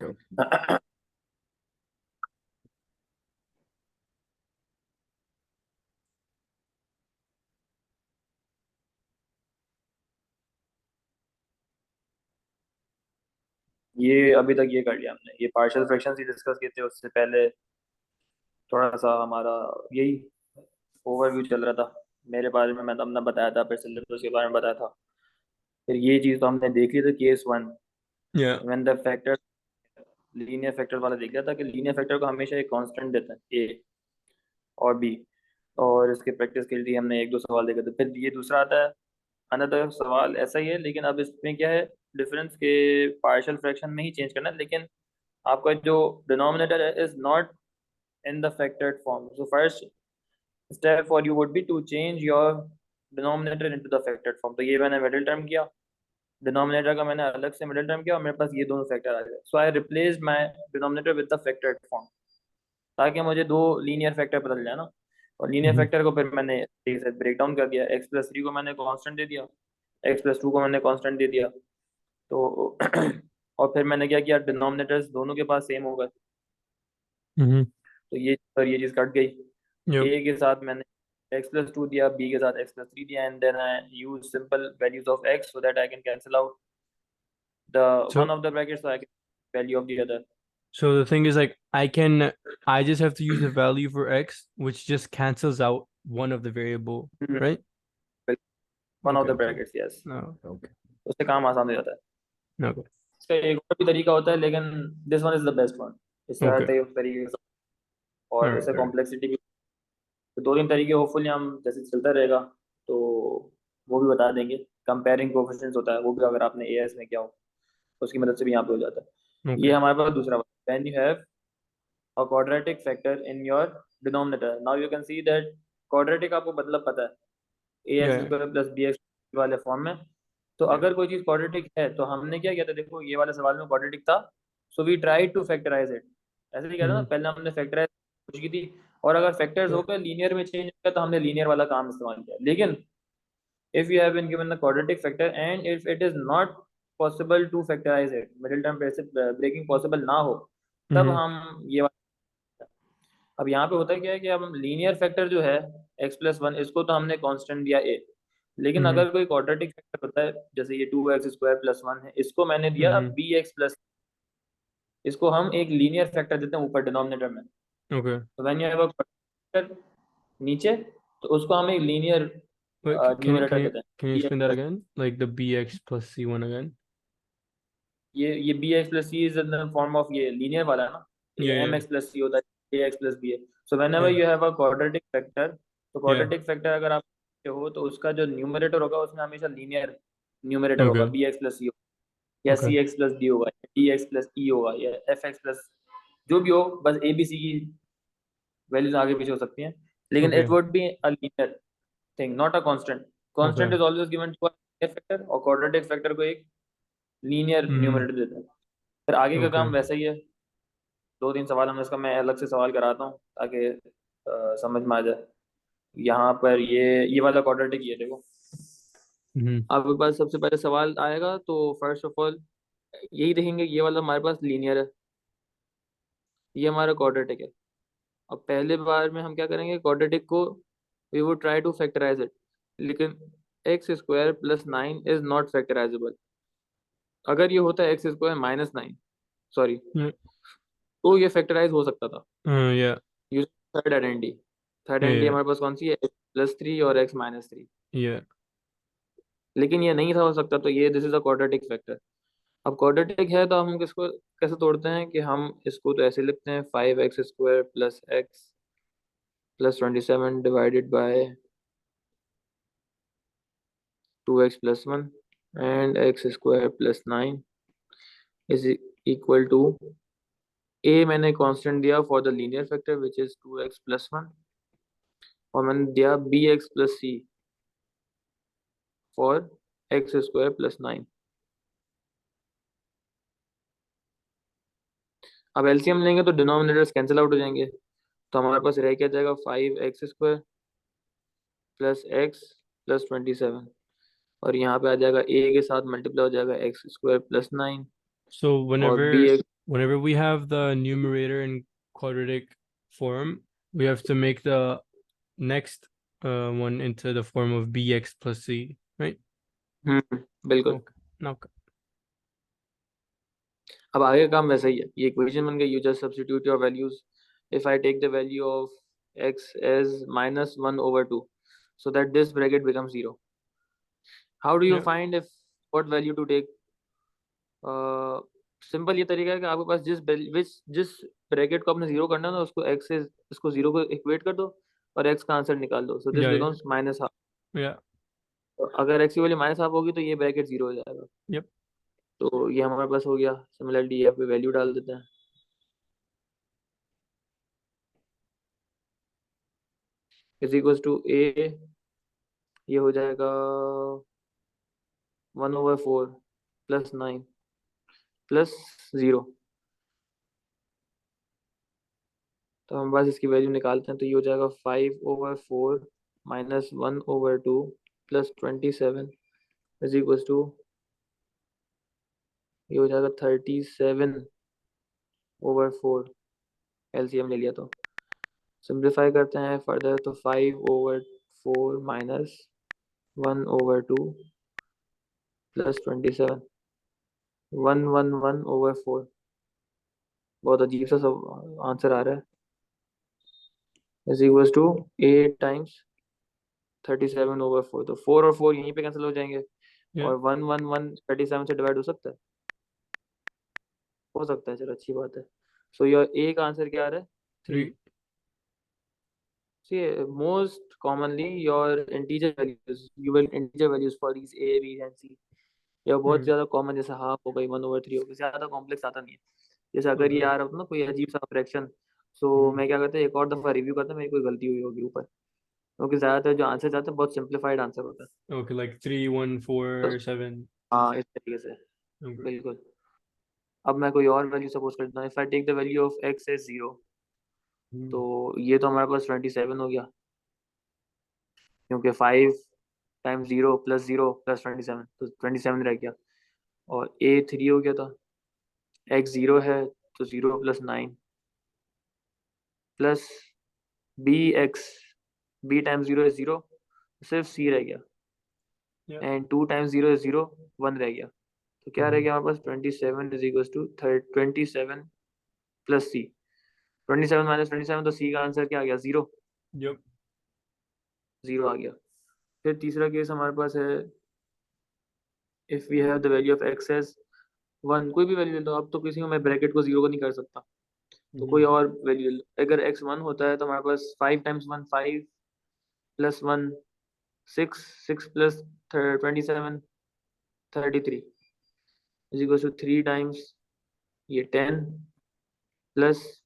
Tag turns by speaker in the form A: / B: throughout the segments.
A: ये अभी तक ये कर लिया हमने, ये पार्शियल फ्रैक्शंस ही डिस्कस किए थे। उससे पहले थोड़ा सा हमारा यही ओवरव्यू चल रहा था। मेरे बारे में मैं अपना बताया था, फिर सिलेबस के बारे में बताया था। फिर ये चीज़ तो हमने देख ली थी, केस वन,
B: या
A: when the factor, linear factor वाला देख लिया था कि लीनियर फैक्टर को हमेशा एक कांस्टेंट देता है ए और बी। और इसके प्रैक्टिस के लिए हमने एक दो सवाल देखे थे। फिर ये दूसरा आता है, अनदर सवाल ऐसा ही है, लेकिन अब इसमें क्या है डिफरेंस के, पार्शियल फ्रैक्शन में ही चेंज करना है, लेकिन आपका जो डिनोमिनेटर है is not in the factored form. So first step for you would be to change your denominator into the factored form. तो ये मैंने मिडिल टर्म किया, डिनोमिनेटर का मैंने अलग से मिडिल टर्म किया, और मेरे पास ये दोनों फैक्टर आ गए। So I replace my denominator with the factored form, ताकि मुझे दो लीनियर फैक्टर पता चल जाए ना। और लीनियर फैक्टर को फिर मैंने ब्रेक डाउन कर दिया। एक्स प्लस थ्री को मैंने कांस्टेंट दे दिया, एक्स प्लस टू को मैंने कांस्टेंट दे दिया। तो और फिर मैंने क्या किया, डिनोमिनेटर्स दोनों के पास सेम हो गए।
B: हम्म
A: तो ये चीज़ कट गई।
B: yep
A: ए के साथ मैंने एक्स प्लस टू दिया, बी के साथ एक्स प्लस थ्री दिया, and then I use simple values of x so that I can cancel out the one
B: so
A: of the bracket, so I can value of the other.
B: so the thing is like I just have to use a value for x which just cancels out one of the variable, right?
A: One of
B: Okay,
A: the
B: okay.
A: Brackets, yes.
B: No, okay.
A: उससे काम आसान हो जाता है।
B: Okay.
A: इसका एक और भी तरीका होता है, लेकिन this one is the best one. इससे हर
B: Okay.
A: तरीके से,
B: All
A: और
B: right,
A: इससे
B: all right.
A: कॉम्प्लेक्सिटी भी। तो दो तीन तरीके होपफुली हम जैसे चलता रहेगा तो वो भी बता देंगे। कंपेयरिंग कोएफिशिएंट्स होता है, वो भी अगर आपने एएस में किया हो उसकी मदद से भी यहाँ पे हो जाता है। ये
B: Okay.
A: हमारे पास दूसरा, when you have a quadratic factor in your denominator, now you can see that quadratic आपको मतलब पता है, ax
B: Yeah.
A: Square plus bx वाले फॉर्म में। तो
B: Yeah.
A: अगर कोई चीज क्वाड्रेटिक है तो हमने क्या किया था, देखो ये वाले सवाल में क्वाड्रेटिक था, so we try to factorise it. ऐसे ही किया था ना,
B: Mm-hmm.
A: पहले हमने फैक्टराइज कोशिश की थी, और अगर फैक्टर्स
B: Yeah.
A: होकर लीनियर में चेंज हो गया तो हमने लीनियर वाला काम इस्तेमाल किया। लेकिन if you have been given the quadratic factor and if it is not possible to factorize it, middle term breaking possible ना हो, तब
B: Mm-hmm.
A: हम ये अब यहाँ पे होता क्या है कि अब हम लीनियर फैक्टर जो है एक्स प्लस वन, इसको तो हमने कांस्टेंट दिया ए। लेकिन
B: Mm-hmm.
A: अगर कोई क्वाड्रेटिक फैक्टर होता है, जैसे ये two x square plus one है, इसको मैंने दिया
B: Mm-hmm.
A: बी एक्स प्लस, इसको हम एक लीनियर फैक्टर देते हैं ऊपर डिनोमिनेटर में।
B: Okay.
A: तो when you have a factor नीचे, तो उसको हम एक linear
B: Wait, can you
A: numerator
B: can you
A: देते हैं,
B: can you
A: B
B: explain
A: X
B: that
A: plus.
B: again? Like the bx plus c1 again?
A: ये B X plus C is in the form of ये linear वाला है ना, ये
B: Yeah,
A: um
B: yeah,
A: X plus C होता है, ए एक्स प्लस बी है। So when ever
B: yeah,
A: you have a quadratic factor, तो
B: yeah.
A: क्वाड्रेटिक फैक्टर अगर आप हो तो उसका जो न्यूमरेटर होगा उसमें हमेशा लीनियर न्यूमरेटर होगा,
B: Okay.
A: बी एक्स प्लस सी या
B: Okay.
A: सी एक्स प्लस डी होगा, या डी एक्स प्लस ई होगा, या एफ एक्स प्लस, जो भी हो, बस ए बी सी की वैल्यूज आगे पीछे हो सकती हैं, लेकिन it
B: Okay.
A: Would be a linear thing, not a constant. Constant
B: Okay.
A: Is always given to a factor, और क्वाड्रेटिक फैक्टर को एक लीनियर
B: Mm-hmm.
A: न्यूमरेटर देते हैं। फिर आगे का काम
B: Okay.
A: वैसा ही है। दो तीन सवाल हम इसका, मैं अलग से सवाल कराता हूँ ताकि समझ में आ जाए। यहाँ पर ये वाला क्वाड्रेटिक ये देखो,
B: Mm-hmm.
A: आपके पास सबसे पहले सवाल आएगा तो फर्स्ट ऑफ ऑल यही देखेंगे, ये वाला हमारे पास लीनियर है, ये हमारा क्वाड्रेटिक है। अब पहले बार में हम क्या करेंगे, क्वाड्रेटिक को we would try to factorise it, लेकिन X square plus nine is not factorizable. अगर ये होता है X square minus nine, sorry,
B: Yeah.
A: तो ये फैक्टराइज हो सकता था
B: Yeah.
A: Use third identity. Third
B: Yeah.
A: Identity
B: Yeah.
A: हमारे पास कौन सी है, एक्स प्लस थ्री और एक्स माइनस थ्री।
B: Yeah.
A: लेकिन ये नहीं था हो सकता, तो ये this is a quadratic factor. अब क्वाड्रेटिक है तो हम किसको कैसे तोड़ते हैं कि हम इसको तो ऐसे लिखते हैं, five X square plus X plus 27 divided by two X plus one and X square plus nine is equal to, A मैंने कांस्टेंट दिया for the linear factor which is two X plus one, और मैंने दिया B X plus C for X square plus nine. अब LCM लेंगे तो denominators cancel out हो जाएंगे, तो हमारे पास रह क्या जाएगा, five X square plus X plus 27, और यहाँ पे आ जाएगा ए के साथ मल्टीप्लाई हो जाएगा x square plus nine
B: So
A: और b
B: whenever
A: x.
B: whenever we have the numerator in quadratic form, we have to make the next one into the form of bx plus c, right?
A: बिल्कुल।
B: Okay. Now,
A: अब आगे का काम वैसा ही है, ये equation बन गई, you just substitute your values. If I take the value of x as -1/2 so that this bracket becomes 0, how do you
B: yeah,
A: find if what value to take? Simple ये तरीका है कि आपके पास जिस ब्रैकेट को आपने जीरो करना है ना, उसको x से इसको जीरो को इक्वेट कर दो और x का आंसर निकाल दो, so this
B: yeah,
A: becomes -1/2।
B: yeah,
A: तो अगर x की वैल्यू -1/2 होगी तो ये ब्रैकेट जीरो हो जाएगा।
B: yep,
A: तो ये हमारे पास हो गया। सिमिलरली यहाँ पे वैल्यू डाल देते हैं, इज इक्वल टू a, ये हो जाएगा 1/4 +9 +0। तो हम बस इसकी वैल्यू निकालते हैं, तो ये हो जाएगा 5/4 -1/2 +27 इज इक्वल टू, ये हो जाएगा 37/4। एलसीएम ले लिया तो सिंप्लीफाई करते हैं फर्दर, तो 5/4 -1/2 +27, 111/4। बहुत अजीब सा सब आंसर आ रहा है, इज इक्वल टू 8 टाइम्स 37/4। तो 4 और 4 यहीं पे कैंसिल हो जाएंगे,
B: yeah,
A: और 111 37 से डिवाइड हो सकता है? हो सकता है, चलो अच्छी बात है। सो योर ए का आंसर क्या आ रहा है? 3।
B: 3.
A: See, most commonly your integer values, you will integer values for these a, b and c। यह बहुत
B: Mm.
A: ज्यादा कॉमन, जैसे हाफ हो गई, 1/3 हो गई, ज्यादा कॉम्प्लेक्स आता नहीं है। जैसे अगर ये
B: Okay.
A: आ रहा होता ना कोई अजीब सा फ्रैक्शन, सो
B: Mm.
A: मैं क्या करता है, एक और दफा रिव्यू करता, मेरी कोई गलती हुई होगी ऊपर, क्योंकि ज्यादातर जो आंसर जाते हैं बहुत सिंप्लीफाइड आंसर होता है।
B: Okay, like 3, 1,
A: तो
B: 4, 7.
A: हाँ, इस तरीके से।
B: Okay.
A: बिल्कुल। अब मैं कोई और वैल्यू सपोज करता हूँ, if I take the value of x as 0, तो
B: Mm.
A: ये तो हमारे पास 27 हो गया, क्योंकि 5 टाइम्स 0 +0 +27, तो 27 रह गया। और a 3 हो गया था, x 0 है, तो 0 +9 plus bx, b times 0 is 0, सिर्फ c रह गया,
B: Yeah.
A: एंड 2 टाइम्स 0 इज 0, 1 रह गया। तो क्या रह
B: Mm.
A: गया हमारे पास? 27 is equal to 27 plus c। 27 -27, तो c का आंसर क्या आ गया? 0।
B: Yep.
A: 0 आ गया। फिर तीसरा केस हमारे पास है, if we have the value of x as 1, कोई भी वैल्यू ले लो, अब तो किसी को मैं ब्रैकेट को 0 को नहीं कर सकता, तो कोई
B: Mm.
A: और वैल्यू ले लो। अगर x 1 होता है तो हमारे पास 5 times 1 5 plus 1 6, 6 plus 27 33 is equal to 3 times ये 10 प्लस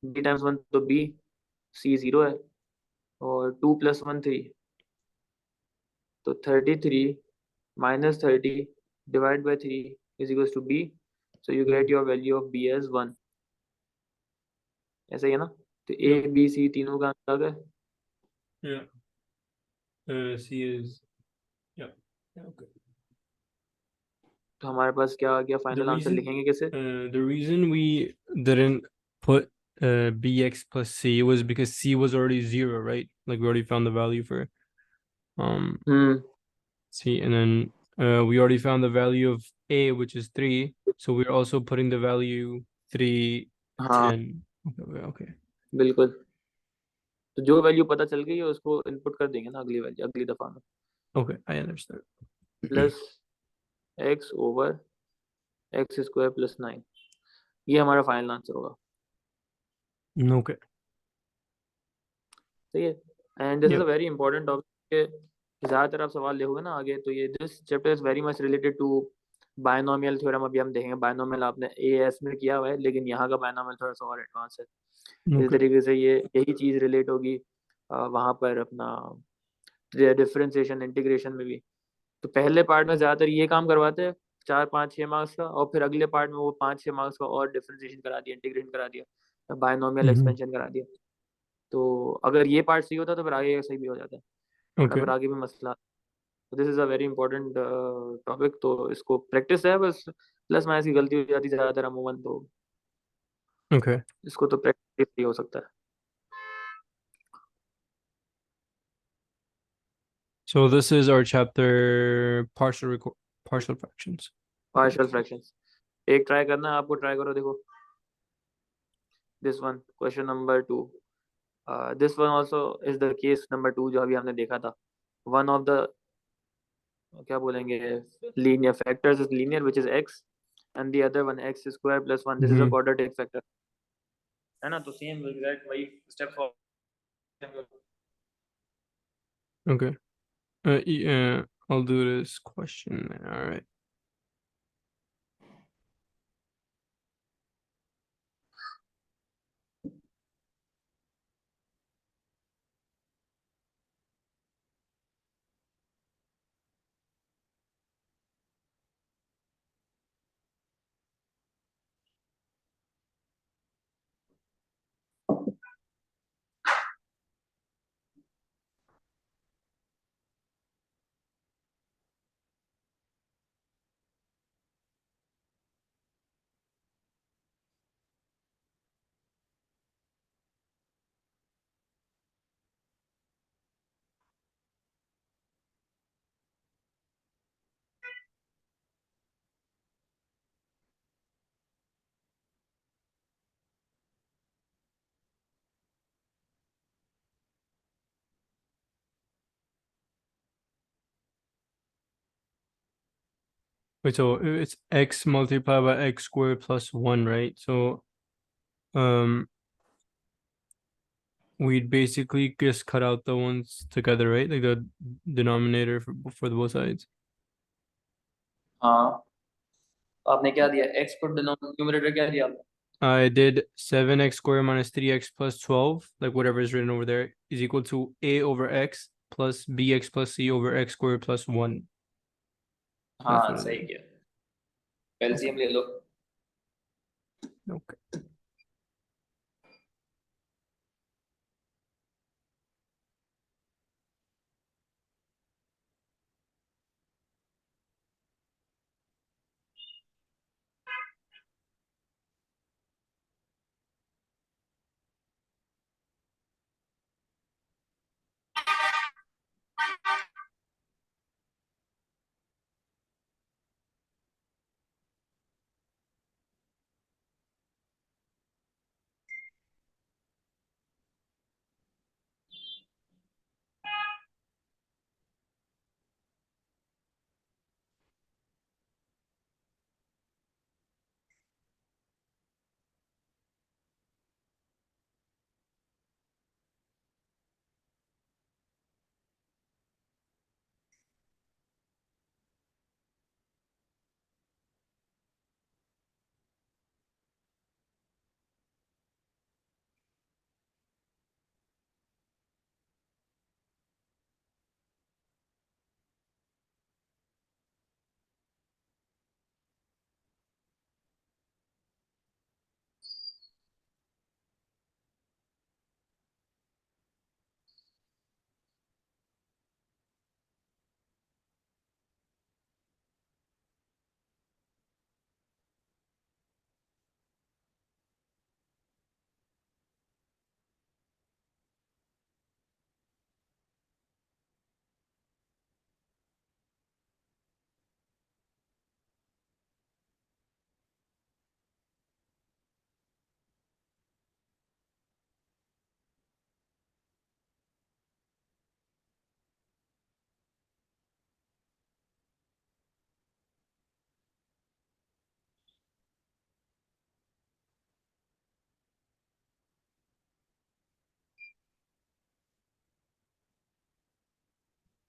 A: b टाइम्स 1, तो b, c 0 है, और 2 + 1 3, तो 33 -30 divide by 3 is equal to b। So you get
B: Mm.
A: Your value of b as 1। ऐसा ही है ना? तो a
B: Yep.
A: b c तीनों का आंसर आ गया।
B: Yeah. C is, yeah. Yeah, okay.
A: तो हमारे पास क्या आ गया?
B: The
A: फाइनल आंसर
B: reason,
A: लिखेंगे कैसे?
B: the reason we didn't put bx plus c was because c was already 0, right? Like we already found the value for um
A: hmm.
B: c, and then we already found the value of a, which is 3. So we're also putting the value 3,
A: हाँ
B: 10. Okay, okay, okay.
A: बिल्कुल। तो जो value पता चल गई है उसको input कर देंगे ना अगली वैल्यू, अगली दफा में।
B: Okay, I understand.
A: Plus x/x² +9, ये हमारा फाइनल आंसर होगा।
B: Okay.
A: सही है। And this is a
B: Yep.
A: Very important topic. ज़्यादातर आप सवाल देखोगे ना आगे, तो ये this chapter is very much related to binomial theorem. अभी हम देखेंगे, बायनोमियल आपने एएस में किया हुआ है, लेकिन यहाँ का बायनोमियल थोड़ा सा और एडवांस है। इसी
B: Okay.
A: तरीके से ये यही चीज़ रिलेट होगी वहाँ पर अपना डिफरेंशिएशन इंटीग्रेशन में भी। तो पहले पार्ट में ज़्यादातर ये काम करवाते हैं, 4 5 6 मार्क्स का, और फिर अगले पार्ट में वो 5 6 मार्क्स का और डिफरेंशिएशन करा दिया, इंटीग्रेशन करा दिया, बायनोमियल
B: Mhm.
A: एक्सपेंशन करा दिया। तो अगर ये पार्ट सही होता तो फिर आगे सही भी हो जाता है, वरना
B: Okay.
A: फिर आगे भी मसला। This is a very important topic, तो इसको प्रैक्टिस है बस, प्लस माइनस की गलती हो जाती है ज्यादातर अमूमन, तो
B: Okay.
A: इसको तो प्रैक्टिस ही हो सकता है।
B: So this is our chapter partial fractions.
A: Partial fractions, एक ट्राई करना, आपको ट्राई करो, देखो this one, question number 2, this one also is the case number 2 जो अभी हमने देखा था। वन ऑफ द, क्या बोलेंगे, linear factors is linear which is x, and the other one x square plus 1, this is a
B: Mm-hmm.
A: Quadratic factor, है ना, तो सेम एग्जैक्ट वही steps follow.
B: Okay. I'll do this question. All right. Wait, so it's x multiplied by x squared plus 1, right? So um we'd basically just cut out the ones together, right? Like the denominator for the both sides.
A: हाँ, आपने क्या दिया, x को numerator क्या दिया आपने?
B: I did 7x squared minus 3x plus 12, like whatever is written over there, is equal to a over x plus bx plus c over x squared plus 1. That's
A: हाँ
B: what it
A: सही
B: is.
A: किया,
B: Okay.
A: LCM ले लो।
B: Okay.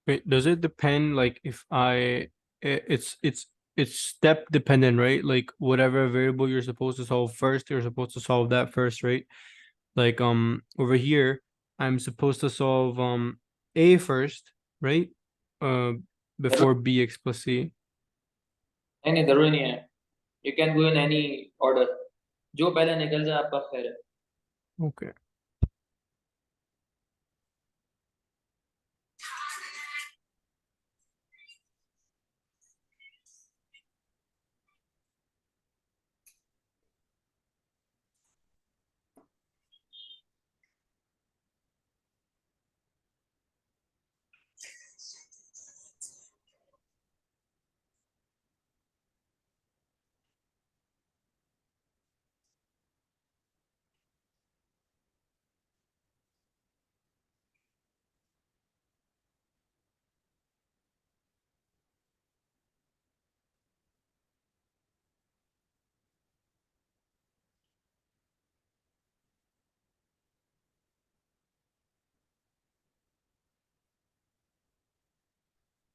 B: Wait, does it depend like if it's step dependent, right? Like whatever variable you're supposed to solve first, you're supposed to solve that first, right? Like over here, I'm supposed to solve a first, right? Uh before
A: जरूर,
B: bx plus c.
A: नहीं नहीं जरूरी नहीं है, you can go in any order, जो पहले निकल जाए आपका खैर है।
B: Okay.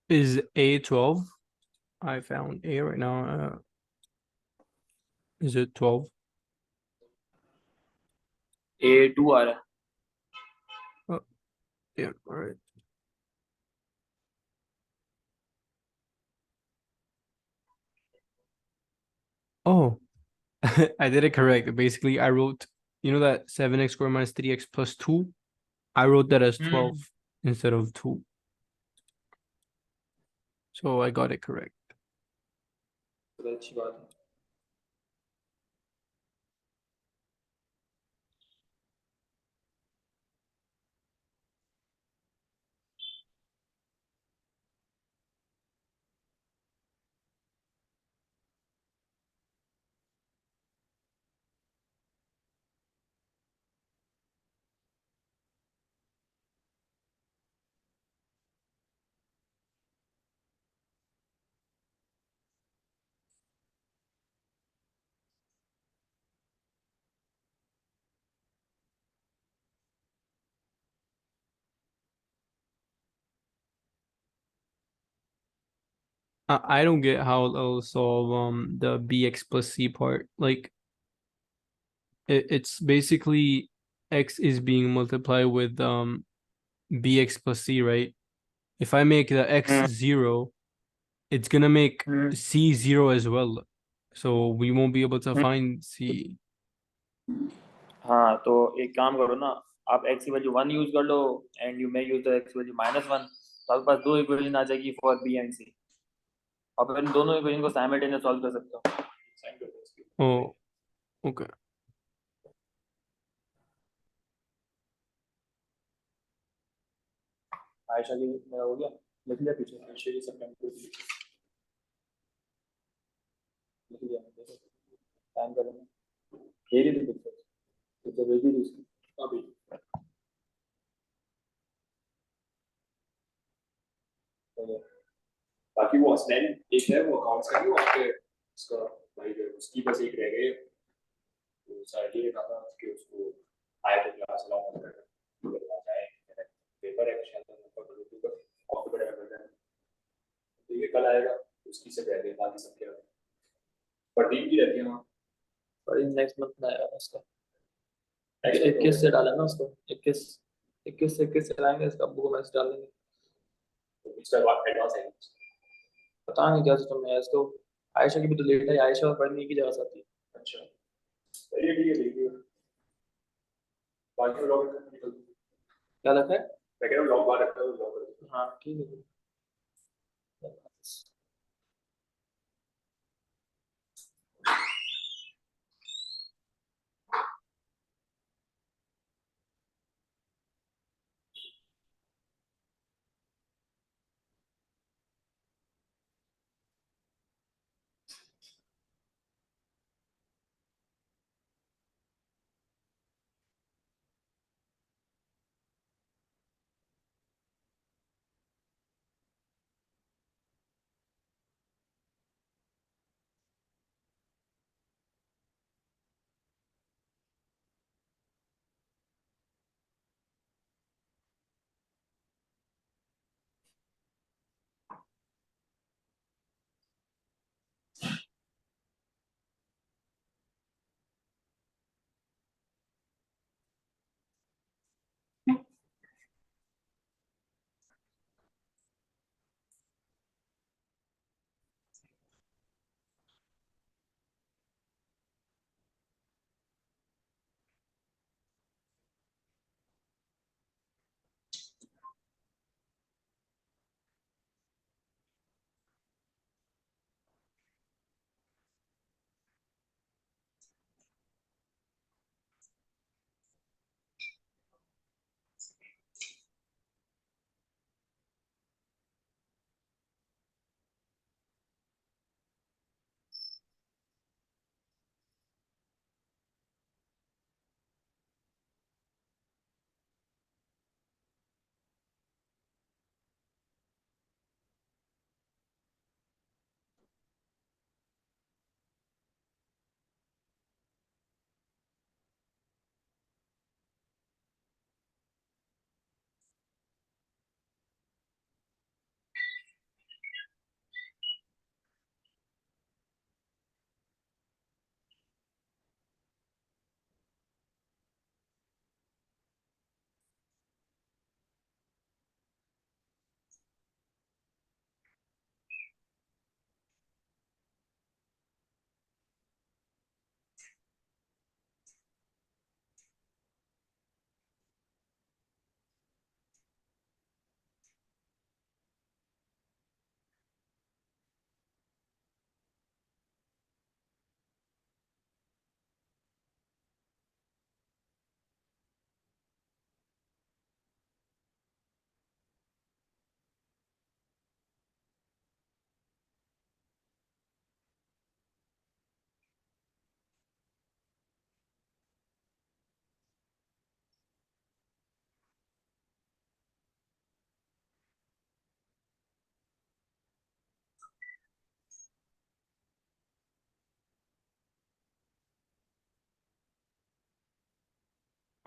B: Is A 12? I found A right now. Is it 12?
A: A2 आ रहा है।
B: Oh, yeah, all right. Oh, I did it correct. Basically, I wrote, you know that 7x squared minus 3x plus 2? I wrote that as 12
A: hmm.
B: instead of 2. So I got it correct.
A: तो अच्छी बात है।
B: I don't get how I'll solve the bx plus c part. Like it's basically x is being multiplied with bx plus c, right? If I make the x
A: hmm.
B: 0, it's gonna make
A: hmm.
B: c 0 as well. So we won't be able to
A: hmm.
B: find c.
A: हाँ तो एक काम करो ना, आप x की value 1 use कर लो and you may use the X value -1, तो आपके पास दो इक्वेशन आ जाएगी फॉर बी एंड सी, और फिर इन दोनों इक्वेशन को साइमल्टेनियस सॉल्व कर सकते हो।
B: Oh, okay.
A: आयशा की मेरा हो गया, लिख लिया पीछे आयशा की सब लिख लिया, टाइम करेंगे भेज दी पिक्चर, पिक्चर भेज दी उसकी अभी। तो बाकी वो हसनैन एक है, वो अकाउंट्स का, वो आपके उसका भाई जो उसकी बस एक रह गई है। तो सर ये कहा था कि उसको आया तो क्लास अलाउ कर करना चाहे, पेपर है शायद ऊपर बिल्कुल पर ऑफ पड़ेगा कर, तो ये कल आएगा, उसकी से पहले बाकी सब क्या परदीन की रहती है वहाँ। परदीन नेक्स्ट मंथ में आएगा उसका, 21 से डाला ना उसको, 21, 21 से 21 से लाएंगे, इसका अब्बू को मैसेज डाल देंगे। तो इसका बात एडवांस है, पता नहीं क्या सिस्टम है इसको। आयशा की भी तो लेट है, आयशा और पढ़ने की जगह से आती है। अच्छा चलिए ठीक है देखिए, बाकी लोग क्या लगता है, मैं कह रहा हूँ लॉग बार रखता हूँ लॉग। हाँ ठीक है।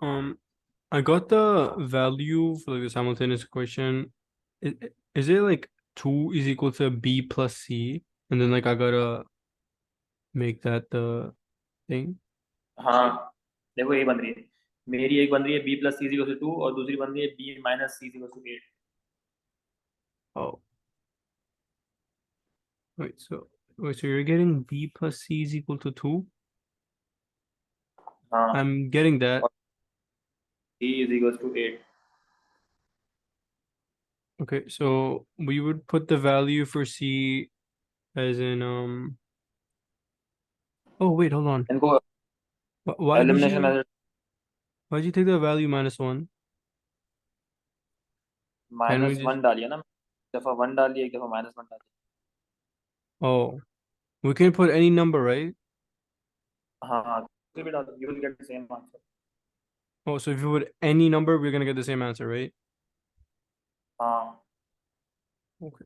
B: I got the value for like the simultaneous equation. Is it like 2 is equal to B plus C? And then like I gotta make that the thing.
A: हाँ, देखो ये बन रही है। मेरी एक बन रही है b plus c equal to 2 और दूसरी बन रही है b minus c equal to 8।
B: Oh, wait, so you're getting B plus C is equal to 2?
A: हाँ,
B: I'm getting that.
A: और C is equal to 8।
B: Okay, so we would put the value for C as in oh wait, hold on.
A: इनको
B: Why did
A: elimination
B: you
A: method
B: why'd you take the value -1? Can we
A: minus
B: just
A: one डालिए ना, एक दफा one डालिए, एक दफा minus one डालिए।
B: oh we can put any number, right?
A: हाँ हाँ, कोई भी डाल दो, you will get the same answer.
B: Oh, so if you put any number, we're gonna get the same answer, right?
A: हाँ।
B: Okay.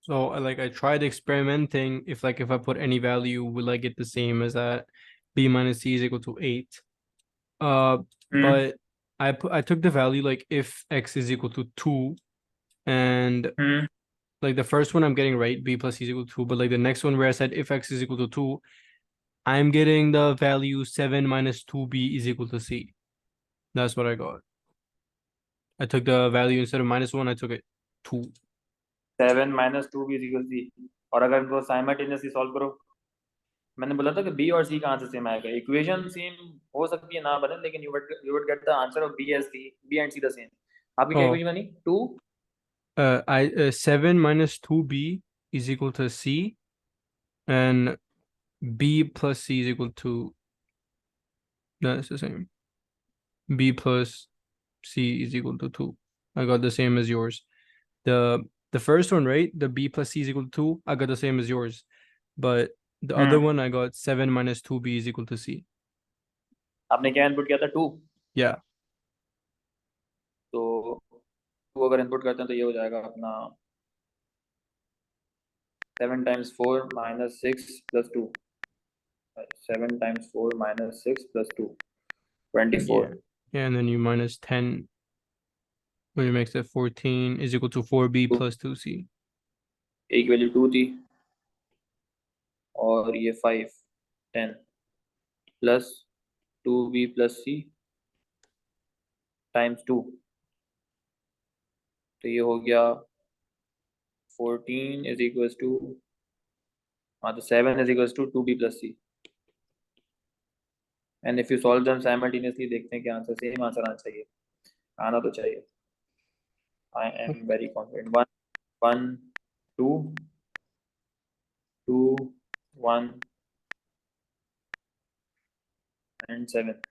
B: So I tried experimenting if I put any value, will I get the same as that? B minus C is equal to 8. Uh,
A: hmm
B: but I took the value like if X is equal to 2, and
A: hmm
B: like the first one I'm getting right, B plus C is equal to 2, but like the next one where I said if X is equal to 2, I'm getting the value 7 minus 2B is equal to C. That's what I got. I took the value instead of -1, I took it 2.
A: 7 minus two b equal c. और अगर इनको simultaneously solve करो, मैंने बोला था कि B और सी कहाँ से सेम आएगा। इक्वेशन सेम हो सकती है ना बने, लेकिन you would get the answer of b as c, b and c the same. आपकी क्या
B: Oh,
A: इक्वेशन बनी? Two
B: 7 minus 2B is equal to C, and B plus C is equal to, no, it's the same. B plus C is equal to 2. I got the same as yours. The first one, right? The B plus C is equal to 2. I got the same as yours. But the other
A: hmm
B: one, I got 7 minus 2B is equal to C.
A: आपने क्या input किया था, 2?
B: Yeah.
A: तो 2 अगर input करते हैं तो ये हो जाएगा अपना 7 times 4 minus 6 plus 2। 7 times 4 minus 6 plus 2, 24।
B: Yeah. Yeah, and then you minus 10, which makes it 14, is equal to 4b plus 2c.
A: एक वैल्यू 2 थी और ये 5, 10 plus 2b plus c times 2, तो ये हो गया 14 इज इक्वल्स टू, हाँ तो 7 is equals to 2b plus c। And if you solve them simultaneously, देखते हैं क्या आंसर, सेम आंसर आना चाहिए, आना तो चाहिए। I am very confident. 1 1 2 2 1 and 7।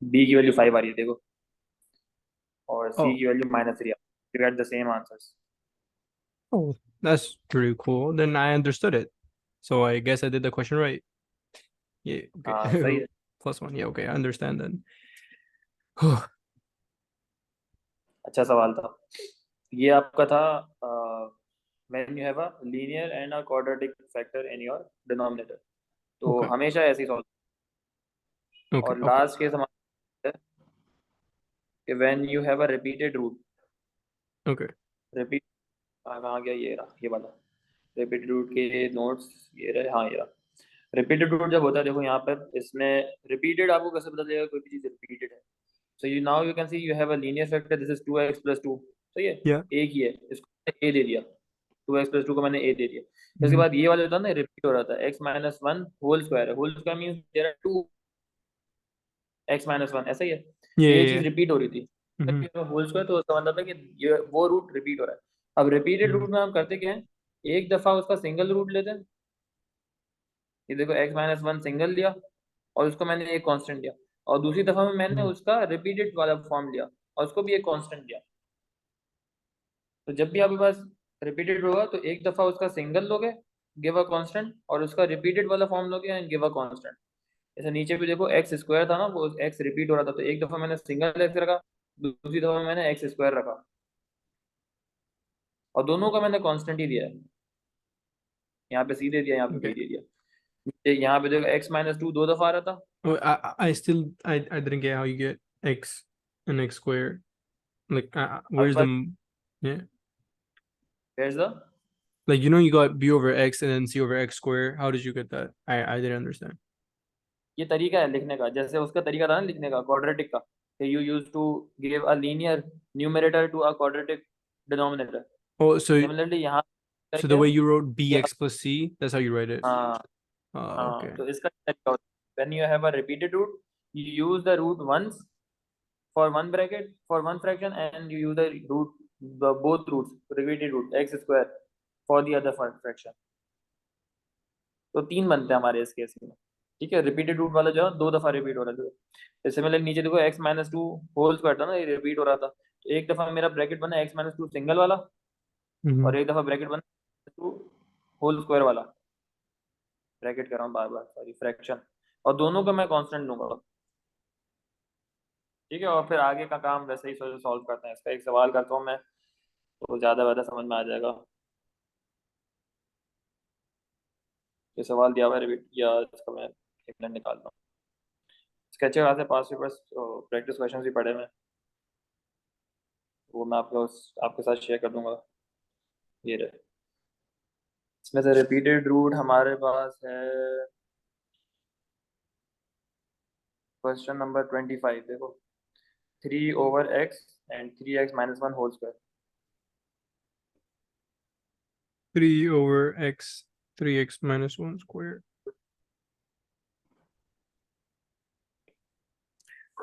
A: b की वैल्यू 5 आ रही है देखो, और c
B: Oh,
A: की value -3 you get the same answers.
B: oh, that's pretty cool. Then I understood it. So I guess I did the question right. Yeah, okay.
A: हाँ सही है।
B: +1. Yeah, okay, I understand then.
A: अच्छा सवाल था ये आपका था। When you have a linear and a quadratic factor in your denominator, तो
B: Okay,
A: हमेशा ऐसे ही सॉल्व।
B: okay,
A: और
B: okay.
A: लास्ट केस हमारा है कि when you have a repeated root.
B: Okay.
A: Repeat, कहाँ गया, ये रहा ये वाला। रिपीटेड रूट के नोट्स ये रहे, हाँ ये रहा। रिपीटेड रूट जब होता है देखो यहाँ पर, इसमें रिपीटेड आपको कैसे पता चलेगा कोई भी चीज रिपीटेड है। So you now you can see you have a linear factor, this is 2x plus 2। सही है,
B: Yeah.
A: एक ही है, इसको ए दे दिया, 2x प्लस 2 को मैंने ए दे दिया। इसके
B: Mm-hmm.
A: बाद ये वाला होता है ना, रिपीट हो रहा था, x minus one whole square है, whole square means there are 2x-1, ऐसा ही है।
B: Yeah,
A: ये
B: yeah,
A: चीज
B: yeah.
A: रिपीट हो रही थी,
B: Mm-hmm.
A: होल स्क्वायर, तो उसका मतलब है कि ये वो रूट रिपीट हो रहा है। अब रिपीटेड
B: Mm-hmm.
A: रूट में हम करते क्या है, एक दफा उसका सिंगल रूट लेते हैं। ये देखो x-1 सिंगल लिया और उसको मैंने एक कांस्टेंट लिया, और दूसरी दफा में मैंने
B: Mm-hmm.
A: उसका रिपीटेड वाला फॉर्म लिया और उसको भी एक कांस्टेंट लिया। तो जब भी आपके पास रिपीटेड होगा तो एक दफा उसका सिंगल लोगे, गिव अ कांस्टेंट, और उसका रिपीटेड वाला फॉर्म लोगे एंड गिव अ कांस्टेंट। जैसे नीचे भी देखो एक्स स्क्वायर था ना, वो एक्स रिपीट हो रहा था, तो एक दफा मैंने सिंगल एक्स रखा, दूसरी दफा मैंने एक्स स्क्वायर रखा, और दोनों का मैंने कांस्टेंट ही दिया है। यहाँ पे सी दे दिया, यहाँ पे बी
B: Okay.
A: दे दिया। यहाँ पे देखो x-2 दो दफा आ रहा था।
B: Oh, I still I didn't get how you get x and x squared. Like,
A: आपके
B: where's the
A: pass
B: yeah?
A: there's the,
B: Like, you know, you got b over x and then c over x squared. How did you get that? I didn't understand.
A: ये तरीका है लिखने का, जैसे उसका तरीका था ना लिखने का क्वाड्रेटिक का, you use to give a linear numerator to a quadratic denominator.
B: Oh,
A: similarly यहाँ
B: so the
A: करके
B: way you wrote
A: कि
B: bx plus c, that's how you write it.
A: हाँ हाँ,
B: Okay.
A: तो इसका तरीका होता है, when you have a repeated root you use the root once for one bracket for one fraction, and you use the root, the both roots repeated root x square for the other fraction। तो तीन बनते हैं हमारे इस case में। ठीक है, repeated root वाला जो है दो दफा रिपीट हो रहा है। तो सिमिलर नीचे देखो x-2 होल स्क्वायर था ना, ये रिपीट हो रहा था, तो एक दफा मेरा ब्रैकेट बना x-2 सिंगल वाला,
B: Mm-hmm.
A: और एक दफा ब्रैकेट बना 2 होल स्क्वायर वाला, ब्रैकेट कर रहा हूँ बार बार, सॉरी, फ्रैक्शन, और दोनों का मैं कांस्टेंट लूंगा। ठीक है, और फिर आगे का काम वैसे ही सॉल्व करते हैं। इसका एक सवाल करता हूँ मैं, तो ज़्यादा ज़्यादा समझ में आ जाएगा। ये सवाल दिया हुआ है रिपीट, या इसका मैं एक मिनट निकालता हूँ। स्केचर क्लास से पास पेपर्स प्रैक्टिस क्वेश्चन भी पढ़े मैं, वो मैं आपको आपके साथ शेयर कर दूंगा। ये रहे, इसमें से रिपीटेड रूट हमारे पास है क्वेश्चन नंबर 25। देखो, 3/x and 3x-1 whole square.
B: 3 over x, 3x minus 1 squared.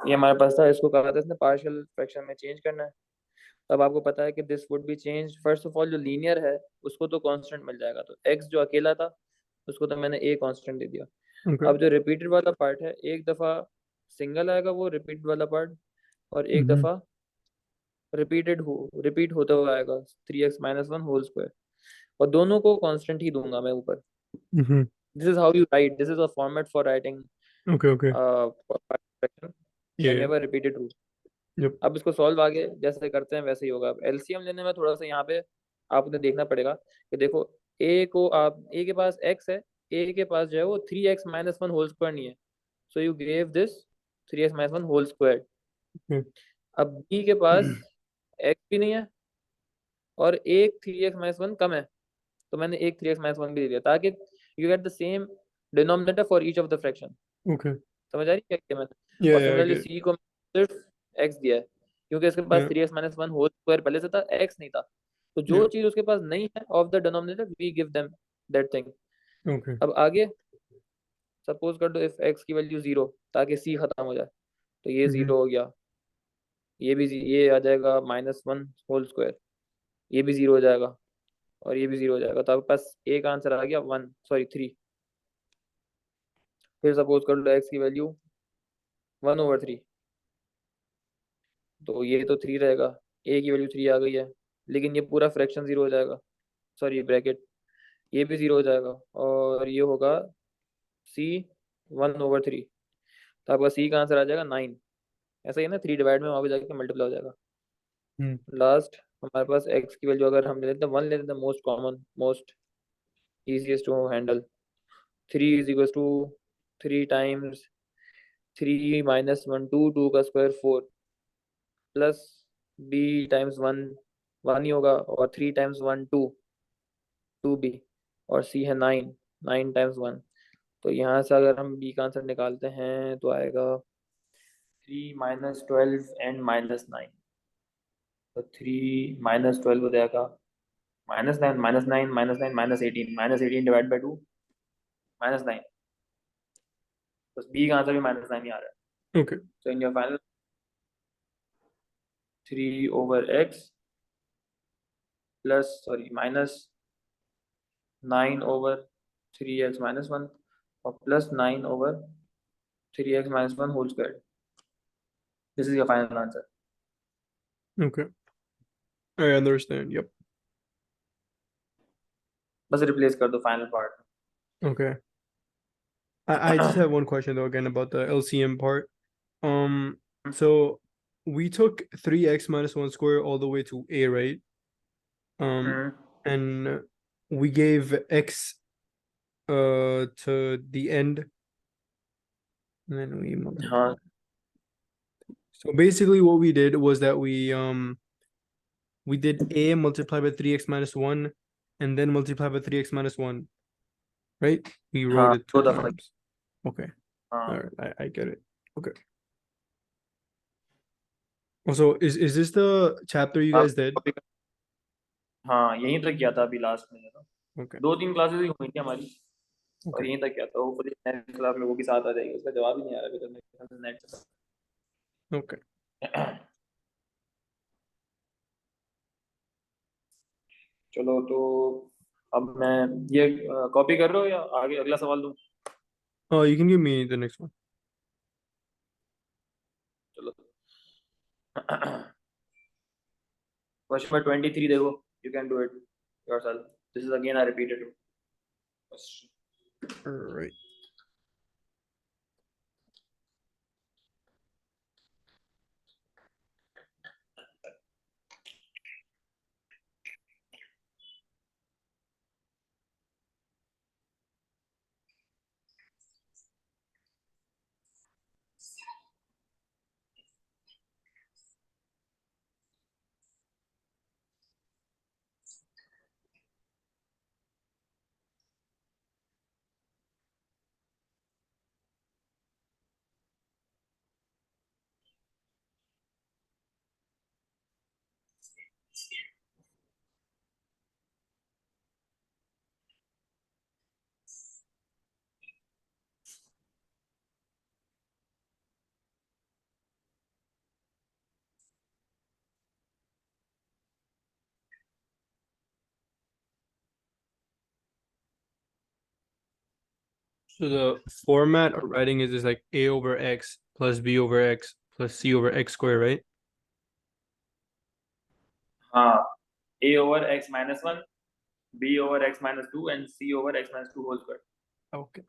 A: ये हमारे पास था, इसको कहा था इसने पार्शियल फ्रैक्शन में चेंज करना है। अब आपको पता है कि this would be change, first of all जो लीनियर है उसको तो कांस्टेंट मिल जाएगा, तो x जो अकेला था उसको तो मैंने a कांस्टेंट दे दिया।
B: Okay.
A: अब जो रिपीटेड वाला पार्ट है, एक दफा सिंगल आएगा वो रिपीट वाला पार्ट, और एक
B: Mm-hmm.
A: दफा रिपीट होता हुआ आएगा 3x-1 होल स्क्वायर, और दोनों को कांस्टेंट ही दूंगा मैं ऊपर।
B: Mm-hmm.
A: This is how you write. This is a format for writing
B: Okay.
A: for fraction
B: Yeah.
A: whenever repeated rule.
B: Yep.
A: अब इसको सॉल्व आगे जैसे करते हैं वैसे ही होगा। अब एलसीएम लेने में थोड़ा सा यहाँ पे आपने देखना पड़ेगा कि देखो ए को आप ए के पास एक्स है, ए के पास जो है वो 3x-1 होल स्क्वायर नहीं है, so you give this 3x-1 whole square.
B: Okay.
A: अब बी के पास एक्स भी नहीं है और एक 3x-1 कम है, तो मैंने एक 3x-1 भी दे दिया ताकि you get the same denominator for each of the fraction.
B: Okay.
A: समझ आ रही है क्या किया मैंने? और
B: Yeah, I
A: similarly
B: get it.
A: सी को सिर्फ एक्स दिया है क्योंकि इसके पास
B: Yeah.
A: 3x-1 होल स्क्वायर पहले से था, एक्स नहीं था, तो
B: Yeah.
A: जो चीज उसके पास नहीं है of the denominator we give them that thing.
B: Okay.
A: अब आगे सपोज कर दो इफ एक्स की वैल्यू 0 ताकि सी खत्म हो जाए, तो ये
B: Mm-hmm.
A: 0 हो गया, ये भी ये आ जाएगा -1 होल स्क्वायर, ये भी 0 हो जाएगा और ये भी 0 हो जाएगा, तो आपके पास एक आंसर आ गया 3। फिर सपोज कर लो एक्स की वैल्यू 1/3, तो ये तो 3 रहेगा, ए की वैल्यू 3 आ गई है, लेकिन ये पूरा फ्रैक्शन 0 हो जाएगा, सॉरी ब्रैकेट, ये भी 0 हो जाएगा और ये होगा सी 1/3, तो आपका सी का आंसर आ जाएगा 9। ऐसा ही है ना, 3 डिवाइड में वहाँ पे जाके मल्टीप्लाई हो जाएगा।
B: Mm.
A: लास्ट हमारे पास एक्स की वैल्यू अगर हम ले लेते हैं 1 ले लेते हैं, most common most easiest to handle, 3 is equal to 3 times 3 - 1 2, 2 का स्क्वायर 4 प्लस बी टाइम्स 1 1 ही होगा और 3 टाइम्स 1 2 2b और सी है 9 9 टाइम्स 1, तो यहाँ से अगर हम बी का आंसर निकालते हैं तो आएगा 3 - 12 एंड -9, तो 3 - 12 हो जाएगा -9 -9 -9 -18 -18 डिवाइड बाई 2 -9, तो बी का आंसर भी -9 ही आ रहा है।
B: Okay.
A: So in your final 3/x -9/3x-1 और +9/3x-1 whole squared. This is your final answer.
B: Okay. I understand. Yep.
A: बस रिप्लेस कर दो final part.
B: Okay. I just have one question though again about the LCM part. So we took 3x minus 1 square all the way to a, right? And we gave x to the end, and then we multiplied.
A: हाँ
B: So basically what we did was that we did a multiplied by 3x minus 1 and then multiplied by 3x minus 1, right? We wrote
A: हाँ
B: it 2
A: दो दफा
B: times. Okay. All
A: हाँ
B: right, I get it. Okay. Also, is this the chapter you
A: आप
B: guys did?
A: हाँ यहीं तक किया था अभी लास्ट में ना,
B: Okay.
A: 2-3 क्लासेस ही हुई थी हमारी और
B: Okay.
A: यहीं तक किया था। वो नेक्स्ट क्लास में वो भी साथ आ जाएगी, उसका जवाब ही नहीं आ रहा अभी तक मेरे ख्याल से नेट
B: Okay.
A: से। चलो तो अब मैं ये कॉपी कर रहे हो या आगे अगला सवाल दूं?
B: Oh, you can give me the next one.
A: चलो क्वेश्चन नंबर 23 देखो, you can do it yourself, this is again I repeated
B: All right. So the format of writing is just like a over x plus b over x plus c over x squared, right?
A: हाँ a over x - 1 b over x - 2 and c over x - 2 whole square।
B: Okay.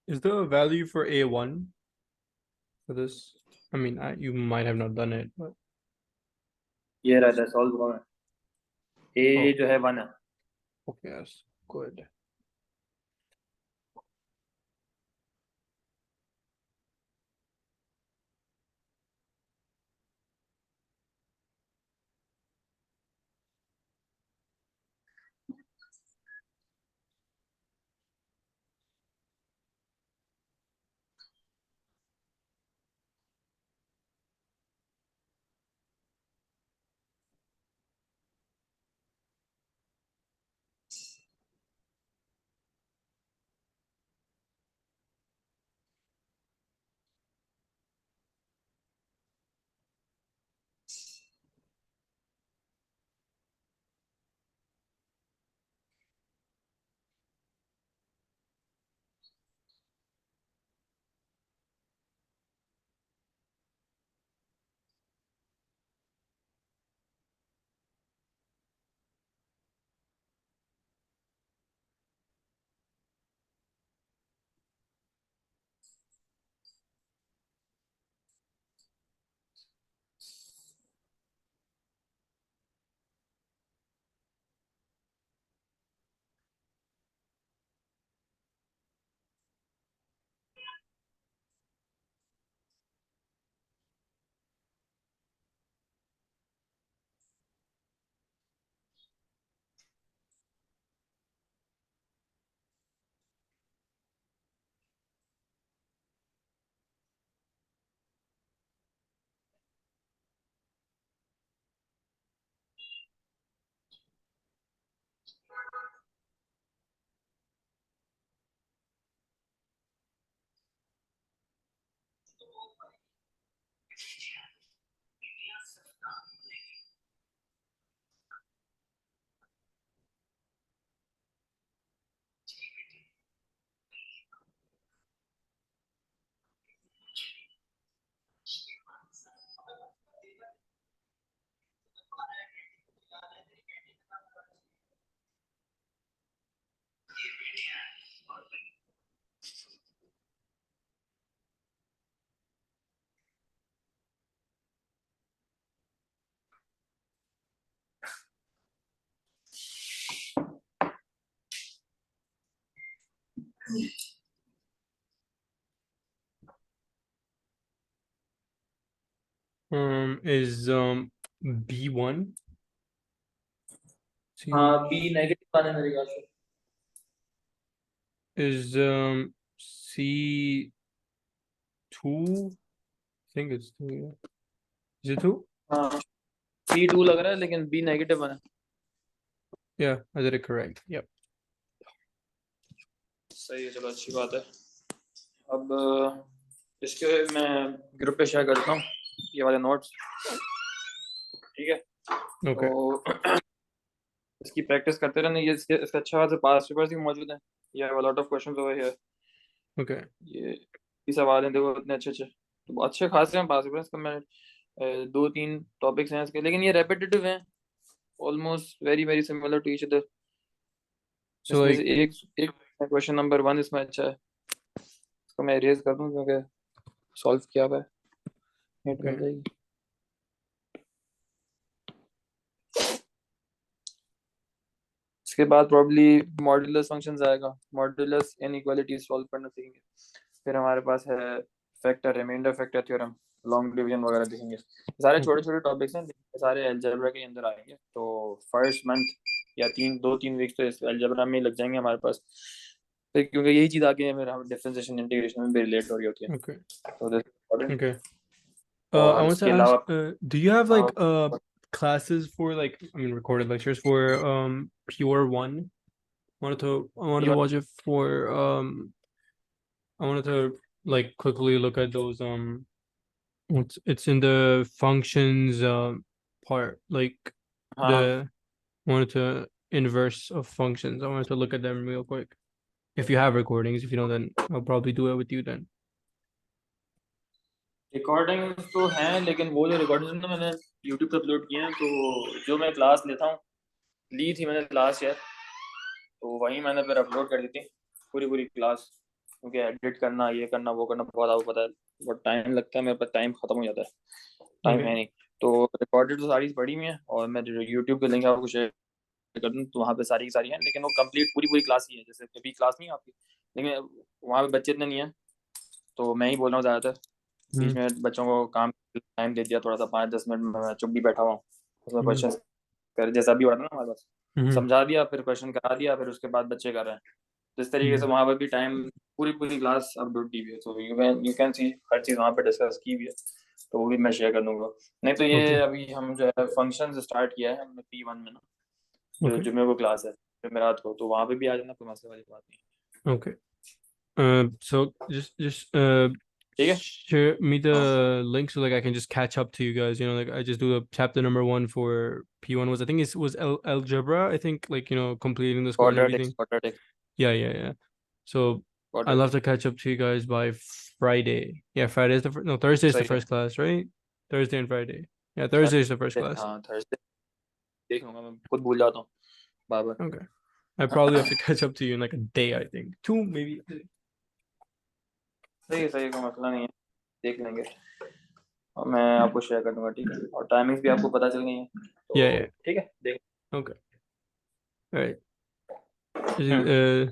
B: Is there a value for A1 for this? I mean, you might have not done it, but
A: ये रहा था, solve हुआ है। ए
B: oh,
A: जो है 1 है।
B: okay, yes, good. Is B1?
A: हाँ,
B: C
A: B negative आने मेरे ख्याल से।
B: is C2? I think it's two. Yeah. Is it two?
A: हाँ, सी टू लग रहा है लेकिन बी नेगेटिव आना।
B: Yeah, I did it correct. Yep.
A: सही है, चलो अच्छी बात है। अब इसके मैं ग्रुप पे शेयर करता हूँ ये वाले नोट्स, ठीक है।
B: Okay.
A: तो इसकी प्रैक्टिस करते रहना, ये इसके अच्छा खासा पास पेपर्स भी मौजूद हैं। ये have a lot of questions over here.
B: Okay.
A: ये सवाल हैं, देखो इतने अच्छे अच्छे, तो अच्छे खासे हैं पास पेपर्स इसका। मैं दो तीन टॉपिक्स हैं इसके, लेकिन ये रेपिटेटिव हैं, almost very very similar to each other.
B: So
A: इसमें से
B: like,
A: एक एक क्वेश्चन नंबर वन इसमें अच्छा है, इसको मैं इरेज कर दूं क्योंकि सॉल्व किया हुआ है, हिंट मिल
B: okay.
A: जाएगी। इसके बाद प्रॉब्ली मॉड्यूलस फंक्शंस आएगा, मॉड्यूलस इनइक्वालिटीज सॉल्व करना सीखेंगे। फिर हमारे पास है factor, remainder factor theorem, long division वगैरह देखेंगे। सारे छोटे
B: Okay.
A: छोटे टॉपिक्स हैं, ये सारे अलजेब्रा के अंदर आएंगे। तो फर्स्ट मंथ या दो तीन वीक्स तो इस अलजेब्रा में ही लग जाएंगे हमारे पास। फिर क्योंकि यही चीज आगे मेरा डिफरेंशिएशन इंटीग्रेशन में भी रिलेट हो रही होती है,
B: Okay.
A: तो दिस इम्पोर्टेंट।
B: Okay. I
A: और
B: want to
A: इसके
B: ask,
A: अलावा
B: do you have like
A: हाँ,
B: classes for like, I mean, recorded lectures for Pure One? I wanted to watch it for I wanted to like quickly look at those it's in the functions part, like
A: हाँ,
B: the wanted to inverse of functions. I wanted to look at them real quick. If you have recordings, if you don't, then I'll probably do it with you then.
A: Recording तो हैं, लेकिन वो जो recording ना मैंने YouTube पे upload किए हैं, तो जो मैं क्लास लेता हूँ, ली थी मैंने लास्ट ईयर, तो वही मैंने फिर अपलोड कर दी थी पूरी पूरी क्लास। क्योंकि एडिट करना, ये करना, वो करना, बहुत आपको पता है बहुत टाइम लगता है, मेरे पास टाइम खत्म हो जाता है, टाइम है
B: Okay.
A: नहीं। तो रिकॉर्डेड तो सारी पड़ी हुई हैं, और मैं यूट्यूब पे लिंक आपको शेयर कर दूँ, तो वहाँ पे सारी की सारी हैं, लेकिन वो कंप्लीट पूरी पूरी क्लास ही है, जैसे कभी क्लास नहीं है आपकी, लेकिन वहाँ पे बच्चे इतने नहीं हैं, तो मैं ही बोल रहा हूँ ज़्यादातर। बीच
B: Mm-hmm.
A: में बच्चों को काम टाइम दे दिया थोड़ा सा, 5-10 मिनट में मैं चुप भी बैठा हुआ हूँ, उसमें
B: Mm-hmm.
A: क्वेश्चन कर, जैसा भी हो रहा था ना हमारे पास,
B: Mm-hmm.
A: समझा दिया, फिर क्वेश्चन करा दिया, फिर उसके बाद बच्चे कर रहे हैं। तो इस तरीके से वहाँ पर भी टाइम, पूरी पूरी क्लास अपलोड की हुई है, तो यू कैन सी हर चीज़ वहाँ पे डिस्कस की हुई है, तो वो भी मैं शेयर कर दूंगा। नहीं तो ये
B: Okay.
A: अभी हम जो है फंक्शन स्टार्ट किया है हमने P1 में ना, जो
B: Okay.
A: जुम्मे को क्लास है जुमेरात को, तो वहाँ पे भी आ जाना, कोई मसले वाली बात नहीं
B: Okay. So just
A: है, ठीक है।
B: share me
A: हाँ,
B: the link so like I can just catch up to you guys. Like I just do the chapter number one for P1 was, I think it was algebra. I think, like, completing the score and
A: quadratics
B: everything.
A: Quadratics
B: Yeah, yeah, yeah. So I'll have
A: quadratics
B: to catch up to you guys by Friday. Yeah, Friday is the no, Thursday is the
A: सही है।
B: first class, right? Thursday and Friday. Yeah, Thursday is the first class.
A: हाँ, Thursday देख लूंगा, मैं खुद भूल जाता हूँ बार बार।
B: Okay. I probably have to catch up to you in like a day, I think. Two, maybe.
A: सही है, कोई मसला नहीं है, देख लेंगे, और मैं आपको शेयर कर दूंगा, ठीक है, और टाइमिंग्स भी आपको पता चल गई हैं,
B: Yeah,
A: तो
B: yeah.
A: ठीक है, देख।
B: Okay. All right. Is it,
A: hmm,